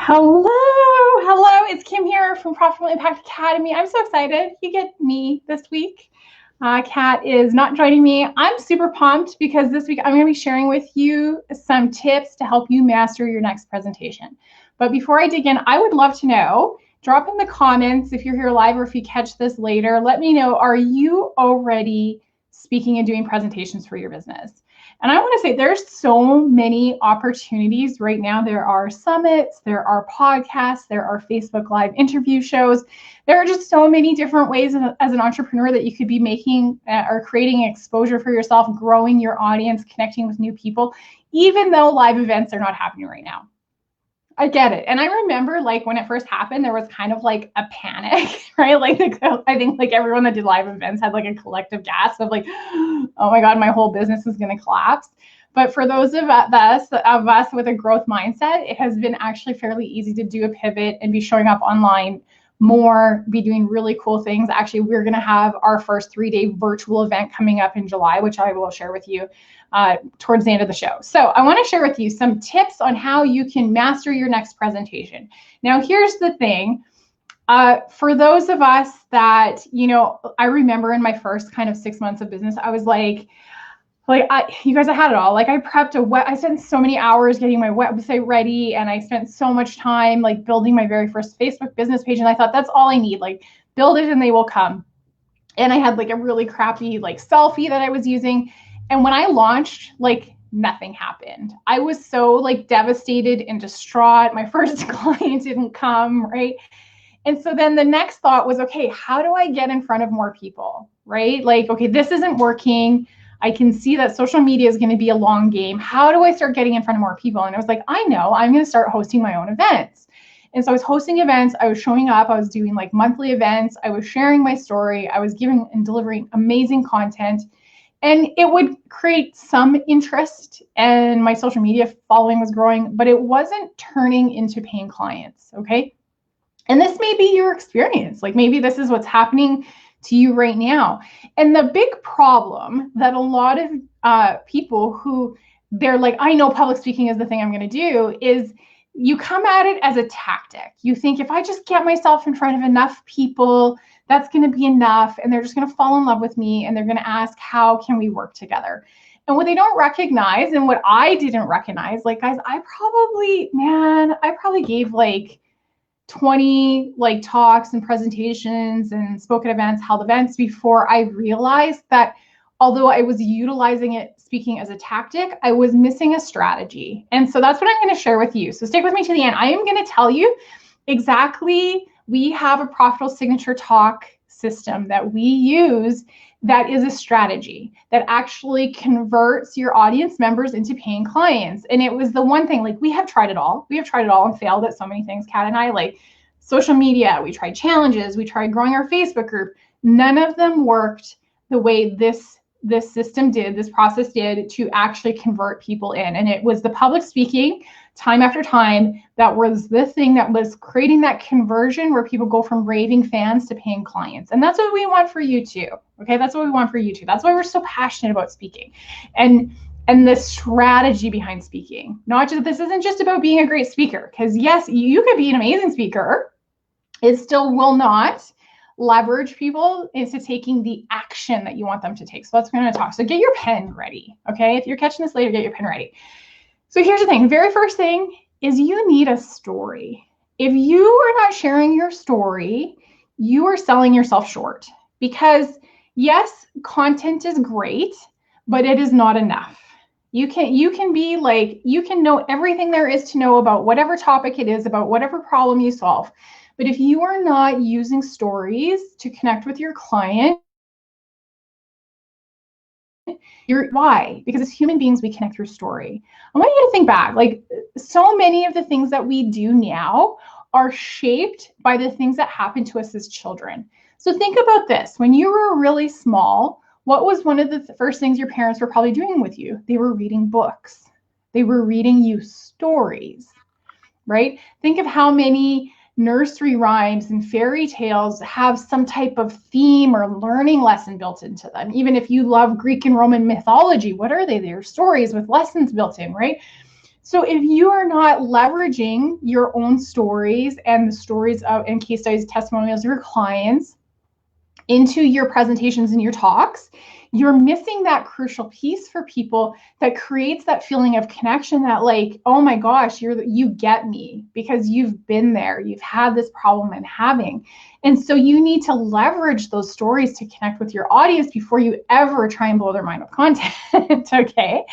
Hello, it's Kim here from Profitable Impact Academy. I'm so excited. You get me this week. Kat is not joining me. I'm super pumped because this week I'm going to be sharing with you some tips to help you master your next presentation. But before I dig in, I would love to know, drop in the comments if you're here live or if you catch this later, let me know, are you already speaking and doing presentations for your business? And I want to say there's so many opportunities right now. There are summits, there are podcasts, there are Facebook Live interview shows. There are just so many different ways as an entrepreneur that you could be making or creating exposure for yourself, growing your audience, connecting with new people, even though live events are not happening right now. I get it. And I remember like when it first happened, there was kind of like a panic, right? Like I think like everyone that did live events had like a collective gasp of like, oh my God, my whole business is going to collapse. But for those of us with a growth mindset, it has been actually fairly easy to do a pivot and be showing up online more, be doing really cool things. Actually, we're going to have our first 3-day virtual event coming up in July, which I will share with you towards the end of the show. So I want to share with you some tips on how you can master your next presentation. Now, here's the thing. For those of us that, you know, I remember in my first kind of 6 months of business, I was like you guys, I had it all. Like I prepped I spent so many hours getting my website ready, and I spent so much time like building my very first Facebook business page. And I thought that's all I need, like build it and they will come. And I had like a really crappy like selfie that I was using. And when I launched, like nothing happened. I was so like devastated and distraught. My first client didn't come, right? And so then the next thought was, okay, how do I get in front of more people, right? Like, okay, this isn't working. I can see that social media is going to be a long game. How do I start getting in front of more people? And I was like, I know, I'm going to start hosting my own events. And so I was hosting events. I was showing up. I was doing like monthly events. I was sharing my story. I was giving and delivering amazing content. And it would create some interest, and my social media following was growing, but it wasn't turning into paying clients, okay? And this may be your experience. Like maybe this is what's happening to you right now. And the big problem that a lot of people who they're like, I know public speaking is the thing I'm going to do, is you come at it as a tactic. You think if I just get myself in front of enough people, that's going to be enough, and they're just going to fall in love with me, and they're going to ask, how can we work together? And what they don't recognize, and what I didn't recognize, like guys, I probably gave like 20 like talks and presentations and spoke at events, held events before I realized that although I was utilizing it speaking as a tactic, I was missing a strategy. And so that's what I'm going to share with you. So stick with me to the end. I am going to tell you exactly, we have a profitable signature talk system that we use that is a strategy that actually converts your audience members into paying clients. And it was the one thing, like we have tried it all. We have tried it all and failed at so many things, Kat and I, like social media, we tried challenges, we tried growing our Facebook group. None of them worked the way this system did, this process did, to actually convert people in. And it was the public speaking time after time that was the thing that was creating that conversion where people go from raving fans to paying clients. And that's what we want for you too. Okay, that's what we want for you too. That's why we're so passionate about speaking and the strategy behind speaking. Not just, this isn't just about being a great speaker, because yes, you could be an amazing speaker. It still will not leverage people into taking the action that you want them to take. So that's what we're going to talk. So get your pen ready. Okay, if you're catching this later, get your pen ready. So here's the thing. The very first thing is you need a story. If you are not sharing your story, you are selling yourself short, because yes, content is great, but it is not enough. You can be like, you can know everything there is to know about whatever topic it is, about whatever problem you solve. But if you are not using stories to connect with your client, why? Because as human beings, we connect through story. I want you to think back, like so many of the things that we do now are shaped by the things that happened to us as children. So think about this. When you were really small, what was one of the first things your parents were probably doing with you? They were reading books. They were reading you stories, right? Think of how many nursery rhymes and fairy tales have some type of theme or learning lesson built into them. Even if you love Greek and Roman mythology, what are they? They're stories with lessons built in, right? So if you are not leveraging your own stories and the stories of and case studies, testimonials of your clients into your presentations and your talks, you're missing that crucial piece for people that creates that feeling of connection, that like, oh my gosh, you get me because you've been there, you've had this problem I'm having. And so you need to leverage those stories to connect with your audience before you ever try and blow their mind with content, okay?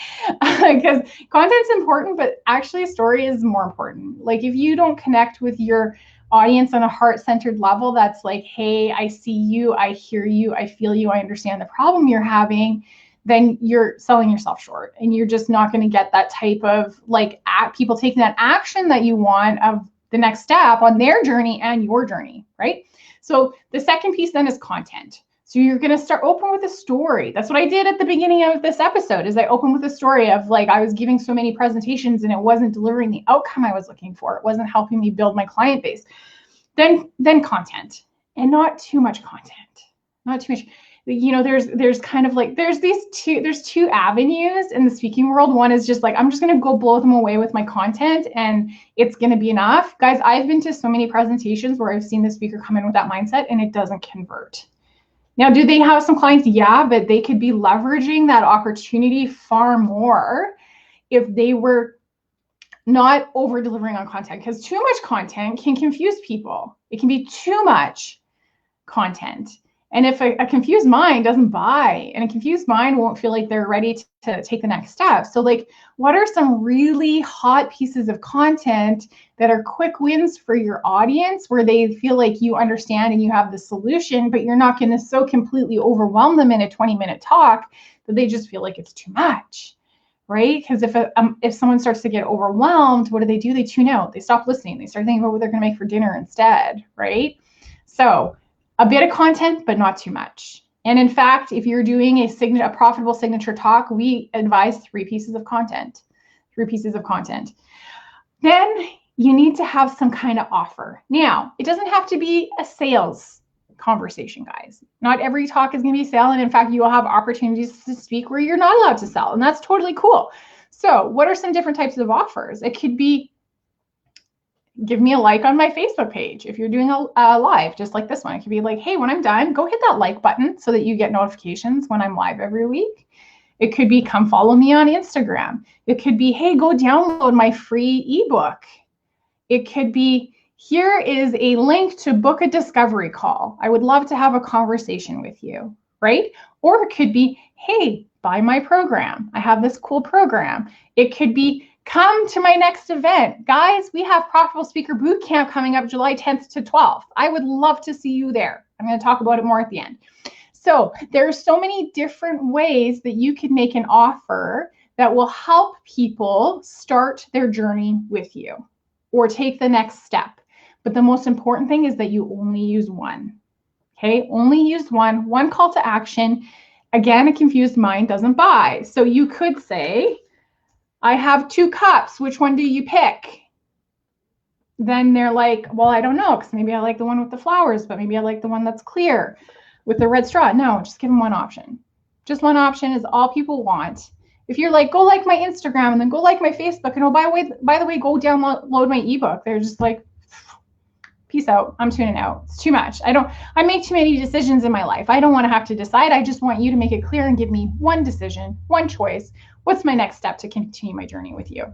Because content's important, but actually a story is more important. Like if you don't connect with your audience on a heart-centered level that's like, hey, I see you, I hear you, I feel you, I understand the problem you're having, then you're selling yourself short, and you're just not going to get that type of like people taking that action that you want of the next step on their journey and your journey, right? So the second piece then is content. So you're going to start open with a story. That's what I did at the beginning of this episode, is I opened with a story of like, I was giving so many presentations and it wasn't delivering the outcome I was looking for. It wasn't helping me build my client base. Then content, and not too much content, not too much. You know, there's kind of like, there's two avenues in the speaking world. One is just like, I'm just going to go blow them away with my content and it's going to be enough. Guys, I've been to so many presentations where I've seen the speaker come in with that mindset and it doesn't convert. Now, do they have some clients? Yeah, but they could be leveraging that opportunity far more if they were not over delivering on content, because too much content can confuse people. It can be too much content. And if a confused mind doesn't buy, and a confused mind won't feel like they're ready to take the next step. So like, what are some really hot pieces of content that are quick wins for your audience, where they feel like you understand and you have the solution, but you're not going to so completely overwhelm them in a 20-minute talk that they just feel like it's too much, right? Because if someone starts to get overwhelmed, what do? They tune out. They stop listening. They start thinking about what they're going to make for dinner instead, right? So a bit of content, but not too much. And in fact, if you're doing a profitable signature talk, we advise 3 pieces of content. 3 pieces of content. Then you need to have some kind of offer. Now, it doesn't have to be a sales conversation, guys. Not every talk is going to be sale. And in fact, you will have opportunities to speak where you're not allowed to sell. And that's totally cool. So what are some different types of offers? It could be, give me a like on my Facebook page. If you're doing a live, just like this one, it could be like, hey, when I'm done, go hit that like button so that you get notifications when I'm live every week. It could be, come follow me on Instagram. It could be, hey, go download my free ebook. It could be, here is a link to book a discovery call. I would love to have a conversation with you, right? Or it could be, hey, buy my program. I have this cool program. It could be, come to my next event. Guys, we have Profitable Speaker Bootcamp coming up July 10th to 12th. I would love to see you there. I'm going to talk about it more at the end. So there's so many different ways that you can make an offer that will help people start their journey with you or take the next step. But the most important thing is that you only use one. Okay, only use one call to action. Again, a confused mind doesn't buy. So you could say, I have 2 cups. Which one do you pick? Then they're like, well, I don't know, because maybe I like the one with the flowers, but maybe I like the one that's clear with the red straw. No, just give them one option. Just one option is all people want. If you're like, go like my Instagram and then go like my Facebook, and oh, by the way, go download my ebook. They're just like, peace out. I'm tuning out. It's too much. I make too many decisions in my life. I don't want to have to decide. I just want you to make it clear and give me one decision, one choice. What's my next step to continue my journey with you?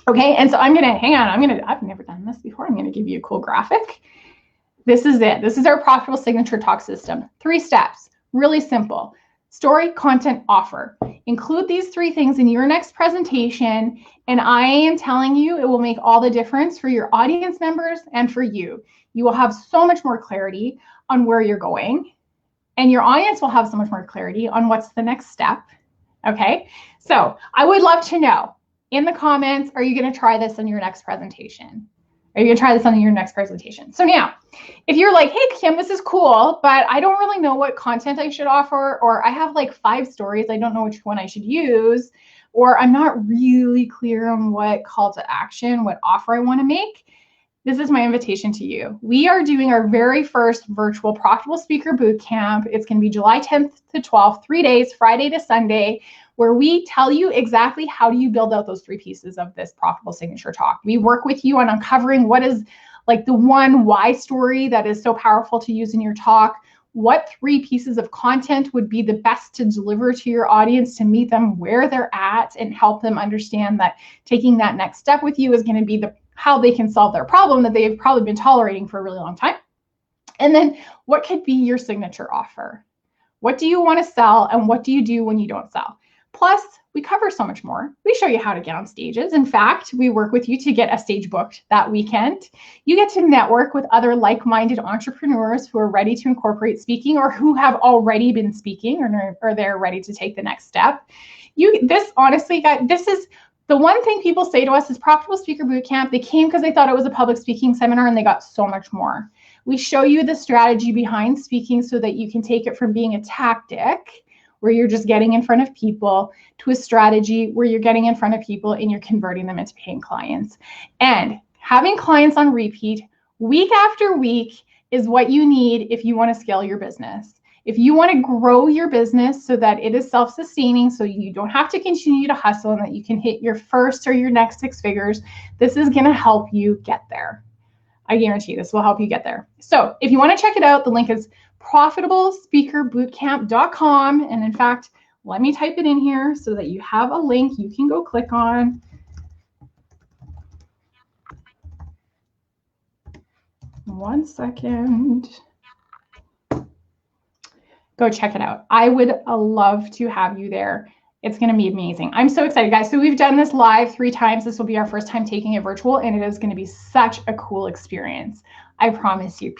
Okay. And so I'm going to, hang on. I've never done this before. I'm going to give you a cool graphic. This is it. This is our profitable signature talk system. 3 steps, really simple. Story, content, offer. Include these 3 things in your next presentation, and I am telling you, it will make all the difference for your audience members and for you. You will have so much more clarity on where you're going, and your audience will have so much more clarity on what's the next step. Okay, so I would love to know in the comments, are you going to try this in your next presentation? Are you going to try this on your next presentation? So now, if you're like, hey, Kim, this is cool, but I don't really know what content I should offer, or I have like 5 stories, I don't know which one I should use, or I'm not really clear on what call to action, what offer I want to make, this is my invitation to you. We are doing our very first virtual Profitable Speaker Bootcamp. It's going to be July 10th to 12th, 3 days, Friday to Sunday, where we tell you exactly how do you build out those 3 pieces of this profitable signature talk. We work with you on uncovering what is like the one why story that is so powerful to use in your talk. What 3 pieces of content would be the best to deliver to your audience to meet them where they're at and help them understand that taking that next step with you is going to be how they can solve their problem that they've probably been tolerating for a really long time. And then what could be your signature offer? What do you want to sell and what do you do when you don't sell? Plus, we cover so much more. We show you how to get on stages. In fact, we work with you to get a stage booked that weekend. You get to network with other like-minded entrepreneurs who are ready to incorporate speaking or who have already been speaking or they're ready to take the next step. Honestly, guys, this is the one thing people say to us is Profitable Speaker Bootcamp. They came because they thought it was a public speaking seminar and they got so much more. We show you the strategy behind speaking so that you can take it from being a tactic where you're just getting in front of people to a strategy where you're getting in front of people and you're converting them into paying clients. And having clients on repeat week after week is what you need if you want to scale your business. If you want to grow your business so that it is self-sustaining, so you don't have to continue to hustle and that you can hit your first or your next 6 figures, this is going to help you get there. I guarantee this will help you get there. So if you want to check it out, the link is profitablespeakerbootcamp.com. And in fact, let me type it in here so that you have a link you can go click on. One second. Go check it out. I would love to have you there. It's going to be amazing. I'm so excited, guys. So we've done this live 3 times. This will be our first time taking it virtual, and it is going to be such a cool experience. I promise you.